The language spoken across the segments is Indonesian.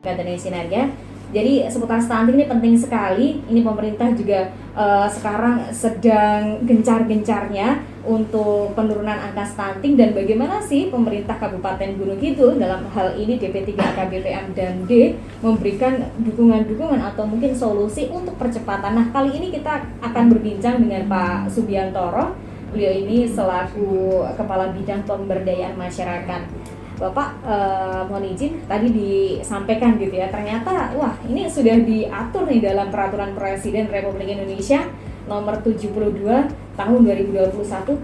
Kabupaten Sinerga. Jadi seputar stunting ini penting sekali. Ini pemerintah juga sekarang sedang gencar-gencarnya untuk penurunan angka stunting, dan bagaimana sih pemerintah Kabupaten Gunung Kidul dalam hal ini DP3 AKBPM dan D memberikan dukungan-dukungan atau mungkin solusi untuk percepatan. Nah, kali ini kita akan berbincang dengan Pak Subiantoro. Beliau ini selaku Kepala Bidang Pemberdayaan Masyarakat. Bapak, mohon izin, tadi disampaikan gitu ya, ternyata wah ini sudah diatur nih dalam Peraturan Presiden Republik Indonesia nomor 72 tahun 2021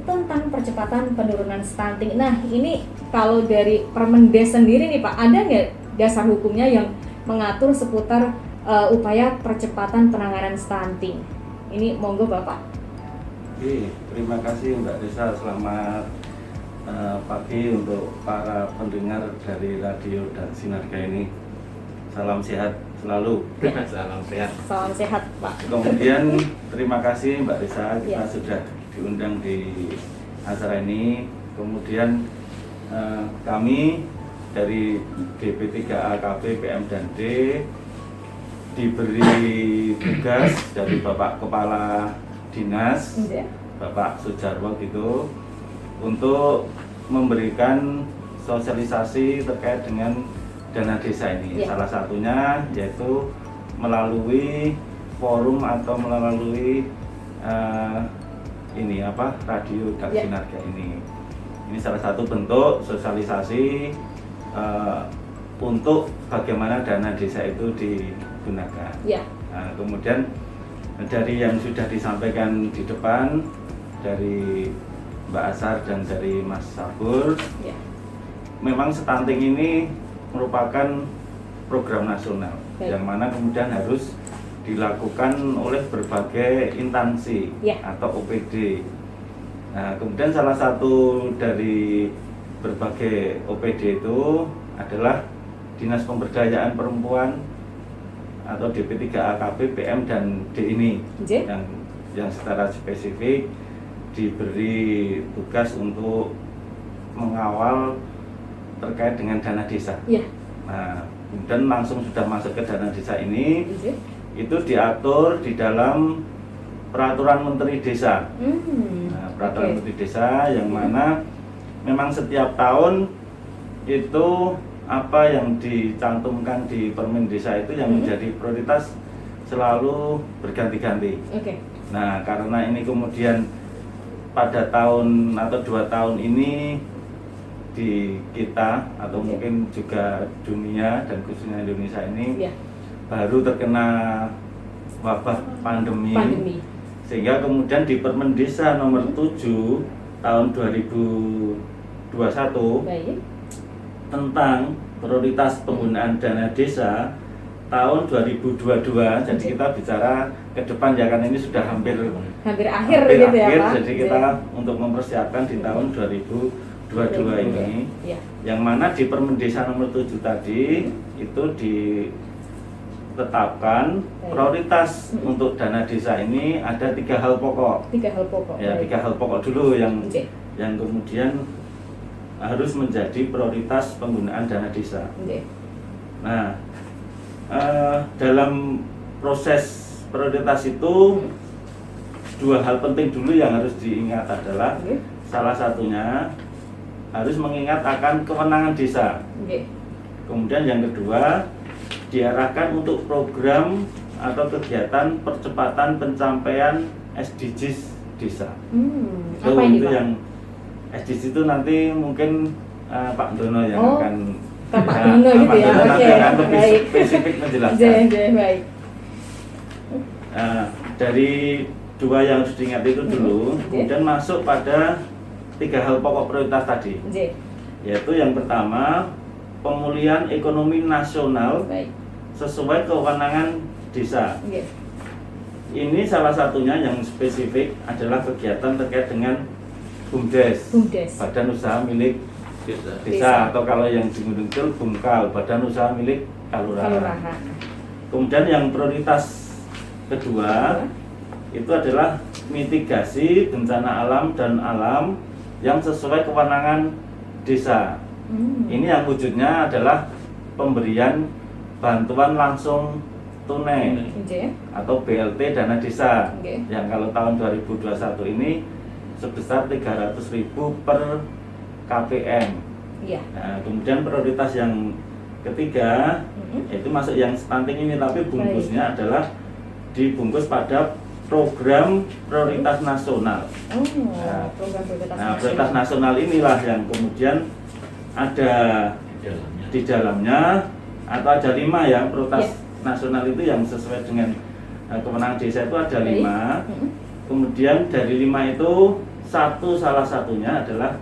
tentang percepatan penurunan stunting. Nah, ini kalau dari Permendes sendiri nih Pak, ada nggak dasar hukumnya yang mengatur seputar upaya percepatan penanganan stunting? Ini monggo Bapak. Oke, terima kasih Mbak Desa, selamat pagi untuk para pendengar dari radio dan Sinerga ini. Salam sehat selalu. Salam sehat. Salam sehat Pak. Kemudian terima kasih Mbak Desa, kita Ya. sudah diundang di acara ini. Kemudian kami dari DP3A, KB, PM dan D diberi tugas dari Bapak Kepala Dinas, Bapak Sujarwo gitu, untuk memberikan sosialisasi terkait dengan dana desa ini. Salah satunya yaitu melalui forum atau melalui radio dan Sinerga ini. Ini salah satu bentuk sosialisasi untuk bagaimana dana desa itu digunakan. Nah, kemudian dari yang sudah disampaikan di depan dari Mbak Asar dan dari Mas Sabur, memang stunting ini merupakan program nasional yang mana kemudian harus dilakukan oleh berbagai instansi atau OPD. Nah, kemudian salah satu dari berbagai OPD itu adalah Dinas Pemberdayaan Perempuan atau DP3A, KB, PM dan D ini yang secara spesifik diberi tugas untuk mengawal terkait dengan dana desa. Nah, kemudian langsung sudah masuk ke dana desa ini, itu diatur di dalam Peraturan Menteri Desa. Nah, Peraturan Menteri Desa yang mana memang setiap tahun itu apa yang dicantumkan di Permen Desa itu yang menjadi prioritas selalu berganti-ganti. Nah, karena ini kemudian pada tahun atau 2 tahun ini di kita atau mungkin juga dunia dan khususnya Indonesia ini baru terkena wabah pandemi. Sehingga kemudian di Permen Desa nomor 7 tahun 2021 tentang prioritas penggunaan dana desa tahun 2022. Jadi kita bicara ke depan ya, kan ini sudah hampir akhir gitu ya Pak. Jadi kita untuk mempersiapkan di tahun 2022 ini, yang mana di Permen Desa nomor 7 tadi itu ditetapkan prioritas untuk dana desa ini ada 3 hal pokok. 3 hal pokok. Ya, 3 hal pokok dulu yang kemudian harus menjadi prioritas penggunaan dana desa. Nah, dalam proses prioritas itu 2 hal penting dulu yang harus diingat adalah salah satunya harus mengingat akan kewenangan desa. Kemudian yang kedua diarahkan untuk program atau kegiatan percepatan pencapaian SDGs desa. Apa ini itu Pak? Yang SDGs itu nanti mungkin Pak Dono yang akan Pak Dono gitu ya. Nanti akan lebih spesifik menjelaskan. Baik. Dari 2 yang harus diingat itu dulu, kemudian masuk pada 3 hal pokok prioritas tadi. Yaitu yang pertama, pemulihan ekonomi nasional sesuai kewenangan desa. Ini salah satunya yang spesifik adalah kegiatan terkait dengan BUMDes, Badan Usaha Milik Desa, atau kalau yang di Gunung Kidul BUMKAL, Badan Usaha Milik Kalurahan. Kemudian yang prioritas kedua itu adalah mitigasi bencana alam dan alam yang sesuai kewenangan desa. Ini yang wujudnya adalah pemberian bantuan langsung tunai atau BLT dana desa yang kalau tahun 2021 ini sebesar 300.000 per KPM. Nah, kemudian prioritas yang ketiga yaitu masuk yang stunting ini, tapi bungkusnya adalah dibungkus pada program prioritas nasional. Prioritas nasional inilah yang kemudian ada di dalamnya atau ada 5 ya prioritas nasional itu yang sesuai dengan kewenangan desa itu ada 5. Kemudian dari 5 itu salah satunya adalah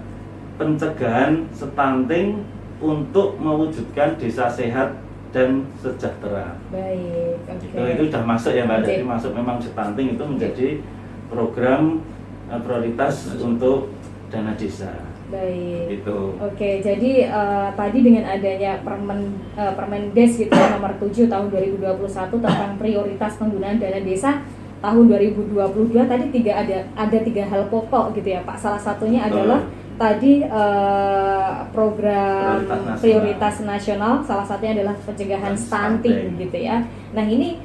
pencegahan stunting untuk mewujudkan desa sehat dan sejahtera. Baik, itu sudah masuk ya Mbak, jadi masuk memang stunting itu menjadi program prioritas untuk dana desa. Baik. Gitu. Oke, jadi tadi dengan adanya Permendes gitu ya, nomor 7 tahun 2021 tentang prioritas penggunaan dana desa tahun 2022 tadi ada 3 hal pokok gitu ya Pak. Salah satunya adalah tadi program prioritas nasional, salah satunya adalah pencegahan stunting gitu ya. Nah, ini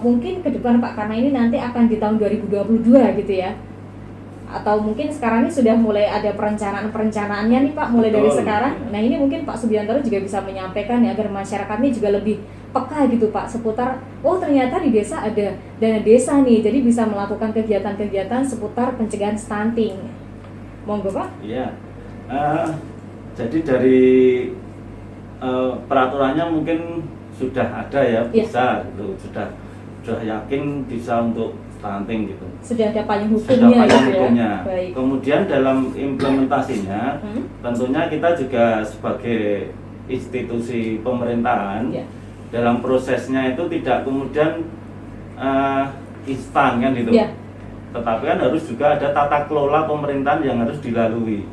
mungkin ke depan Pak, karena ini nanti akan di tahun 2022 gitu ya. Atau mungkin sekarang ini sudah mulai ada perencanaannya nih Pak, mulai dari sekarang. Nah, ini mungkin Pak Subiantoro juga bisa menyampaikan ya, agar masyarakat ini juga lebih peka gitu Pak, seputar ternyata di desa ada dana desa nih, jadi bisa melakukan kegiatan-kegiatan seputar pencegahan stunting. Monggo Pak. Iya. Jadi dari peraturannya mungkin sudah ada ya, bisa gitu, sudah yakin bisa untuk stunting gitu. Sudah ada payung hukumnya ya. Kemudian dalam implementasinya tentunya kita juga sebagai institusi pemerintahan dalam prosesnya itu tidak kemudian instan kan gitu. Tetapi kan harus juga ada tata kelola pemerintahan yang harus dilalui.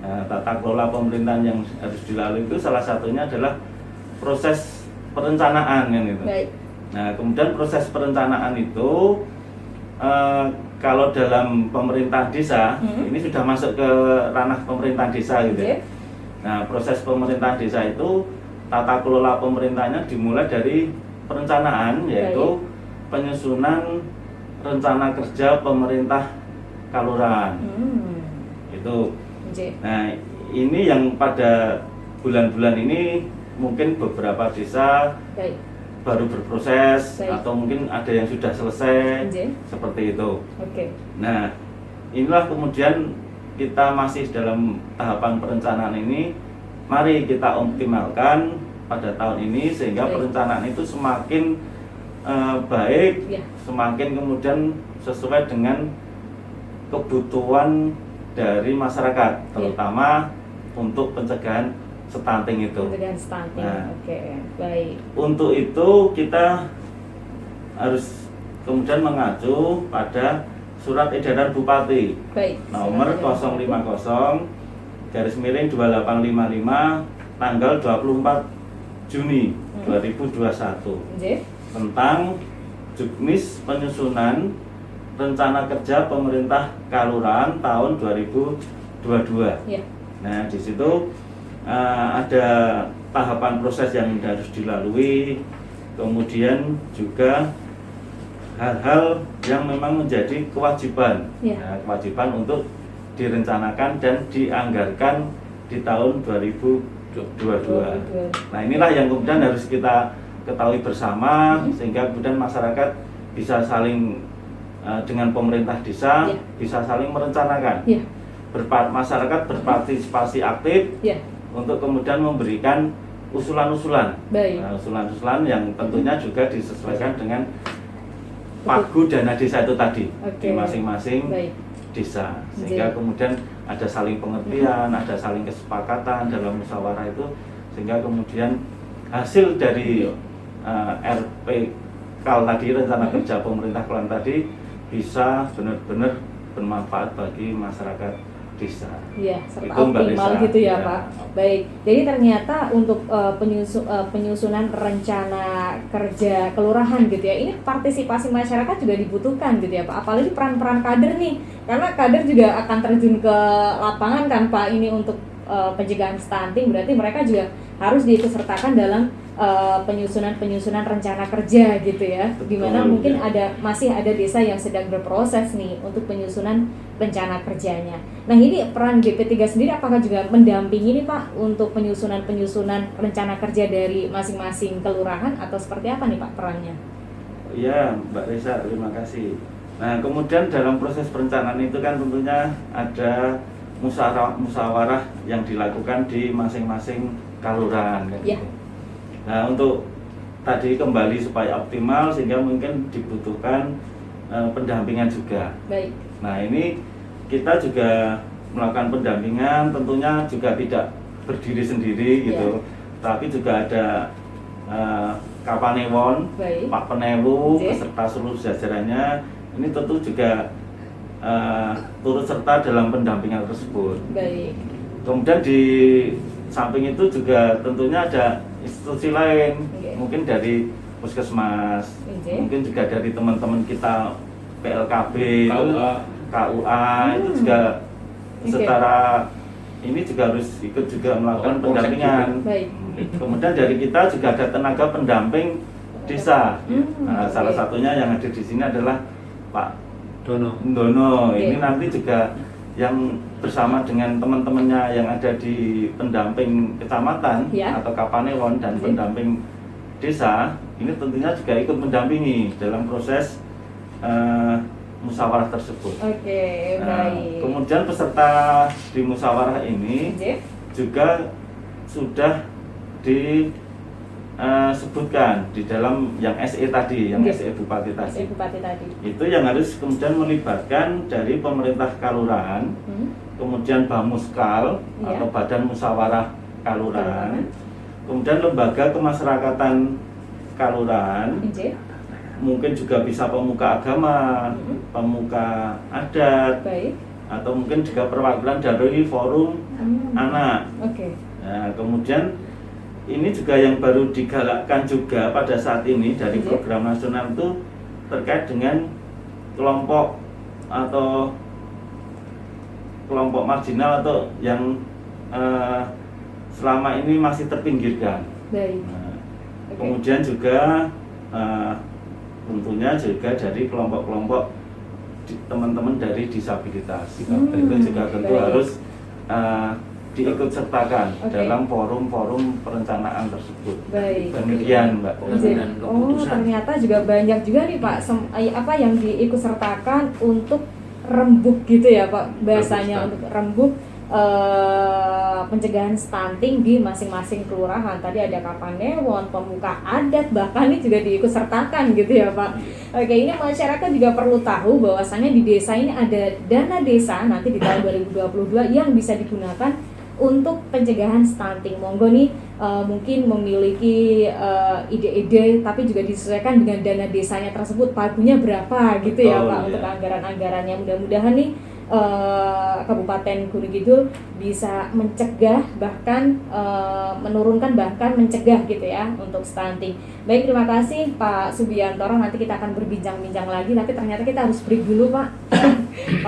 Nah, tata kelola pemerintahan yang harus dilalui itu salah satunya adalah proses perencanaan kan itu. Nah, kemudian proses perencanaan itu kalau dalam pemerintahan desa ini sudah masuk ke ranah pemerintahan desa gitu ya. Nah, proses pemerintahan desa itu tata kelola pemerintahnya dimulai dari perencanaan, yaitu penyusunan rencana kerja pemerintah kalurahan. Itu. Nah, ini yang pada bulan-bulan ini mungkin beberapa desa baru berproses atau mungkin ada yang sudah selesai seperti itu. Nah, inilah kemudian kita masih dalam tahapan perencanaan ini. Mari kita optimalkan pada tahun ini sehingga perencanaan itu semakin baik, semakin kemudian sesuai dengan kebutuhan dari masyarakat, terutama untuk pencegahan stunting itu. Nah, baik. Untuk itu kita harus kemudian mengacu pada surat edaran Bupati nomor 050/2855 tanggal 24 Juni 2021 tentang juknis penyusunan rencana kerja pemerintah kalurahan tahun 2022. Nah, di situ ada tahapan proses yang harus dilalui, kemudian juga hal-hal yang memang menjadi kewajiban, kewajiban untuk direncanakan dan dianggarkan di tahun 2022. Nah, inilah yang kemudian harus kita ketahui bersama sehingga kemudian masyarakat bisa saling dengan pemerintah desa bisa saling merencanakan. Masyarakat berpartisipasi aktif untuk kemudian memberikan usulan-usulan, usulan-usulan yang tentunya juga disesuaikan dengan pagu dana desa itu tadi di masing-masing desa, sehingga kemudian ada saling pengertian, ada saling kesepakatan dalam musyawarah itu, sehingga kemudian hasil dari RPKL tadi, rencana kerja pemerintah kalurahan tadi, bisa benar-benar bermanfaat bagi masyarakat desa. Iya, serta optimal gitu ya, Pak. Baik, jadi ternyata untuk penyusunan rencana kerja kelurahan gitu ya, ini partisipasi masyarakat juga dibutuhkan gitu ya, Pak. Apalagi peran-peran kader nih, karena kader juga akan terjun ke lapangan kan, Pak. Ini untuk pencegahan stunting, berarti mereka juga harus diikutsertakan dalam penyusunan rencana kerja gitu ya. Dimana mungkin masih ada desa yang sedang berproses nih untuk penyusunan rencana kerjanya. Nah, ini peran GP3 sendiri apakah juga mendampingi nih Pak untuk penyusunan rencana kerja dari masing-masing kelurahan atau seperti apa nih Pak perannya? Iya Mbak Risa, terima kasih. Nah, kemudian dalam proses perencanaan itu kan tentunya ada musyawarah yang dilakukan di masing-masing kelurahan kan gitu. Nah, untuk tadi kembali supaya optimal sehingga mungkin dibutuhkan pendampingan juga. Baik. Nah, ini kita juga melakukan pendampingan, tentunya juga tidak berdiri sendiri gitu, tapi juga ada Kapanewon, Pak Penewu, beserta seluruh jajarannya. Ini tentu juga turut serta dalam pendampingan tersebut. Baik. Kemudian di samping itu juga tentunya ada institusi lain, mungkin dari puskesmas, mungkin juga dari teman-teman kita PLKB, KUA itu juga secara ini juga harus ikut juga melakukan pendampingan. Kemudian dari kita juga ada tenaga pendamping desa. Nah, salah satunya yang ada di sini adalah Pak Dono. Ini nanti juga yang bersama dengan teman-temannya yang ada di pendamping kecamatan atau Kapanewon dan pendamping desa, ini tentunya juga ikut mendampingi dalam proses musyawarah tersebut. Baik. Kemudian peserta di musyawarah ini juga sudah disebutkan di dalam yang SE tadi, yang SE Bupati tadi. Itu yang harus kemudian melibatkan dari pemerintah kelurahan, kemudian Bamuskal atau Badan Musyawarah Kelurahan, kemudian lembaga kemasyarakatan kelurahan, mungkin juga bisa pemuka agama, pemuka adat, atau mungkin juga perwakilan dari forum anak. Nah, kemudian ini juga yang baru digalakkan juga pada saat ini dari program nasional itu terkait dengan kelompok atau kelompok marginal atau yang selama ini masih terpinggirkan. Nah, kemudian juga tentunya juga dari kelompok-kelompok teman-teman dari disabilitas. Itu juga tentu harus diikut sertakan dalam forum-forum perencanaan tersebut. Demikian Mbak. Ternyata juga banyak juga nih Pak apa yang diikut sertakan untuk rembuk gitu ya Pak, bahasanya untuk rembuk pencegahan stunting di masing-masing kelurahan. Tadi ada Kapanewon, pemuka adat, bahkan ini juga diikut sertakan gitu ya Pak. Ini masyarakat juga perlu tahu bahwasannya di desa ini ada dana desa nanti di tahun 2022 yang bisa digunakan untuk pencegahan stunting. Monggo nih mungkin memiliki ide-ide tapi juga disesuaikan dengan dana desanya tersebut, pagunya berapa gitu ya Pak untuk anggaran-anggarannya. Mudah-mudahan nih Kabupaten Gunung Kidul bisa mencegah bahkan menurunkan bahkan mencegah gitu ya untuk stunting. Baik, terima kasih Pak Subiantoro. Nanti kita akan berbincang-bincang lagi, tapi ternyata kita harus break dulu Pak.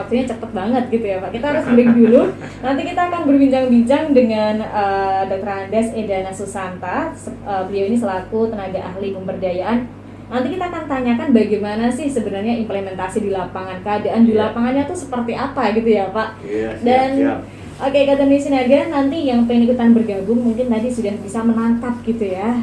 Waktunya cepet banget gitu ya Pak. Kita harus break dulu. Nanti kita akan berbincang-bincang dengan Dr. Andes Edana Susanta. Beliau ini selaku tenaga ahli pemberdayaan. Nanti kita akan tanyakan bagaimana sih sebenarnya implementasi di lapangan, keadaan di lapangannya tuh seperti apa gitu ya Pak. Dan Kata Sinerga, nanti yang pengen ikutan bergabung mungkin tadi sudah bisa menangkap gitu ya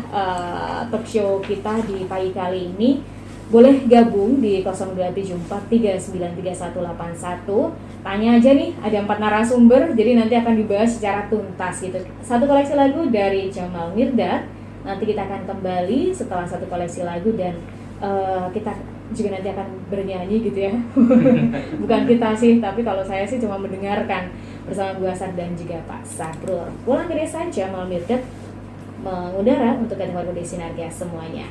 talk show kita di pagi kali ini. Boleh gabung di 0274393181. Tanya aja nih, ada 4 narasumber, jadi nanti akan dibahas secara tuntas gitu. Satu koleksi lagu dari Jamal Mirdad. Nanti kita akan kembali setelah satu koleksi lagu dan kita juga nanti akan bernyanyi gitu ya. Bukan kita sih, tapi kalau saya sih cuma mendengarkan bersama Bu Asar dan juga Pak Sabrul. Pulang ke desa, Jamal Mirdad mengudara untuk kategori Sinarga semuanya.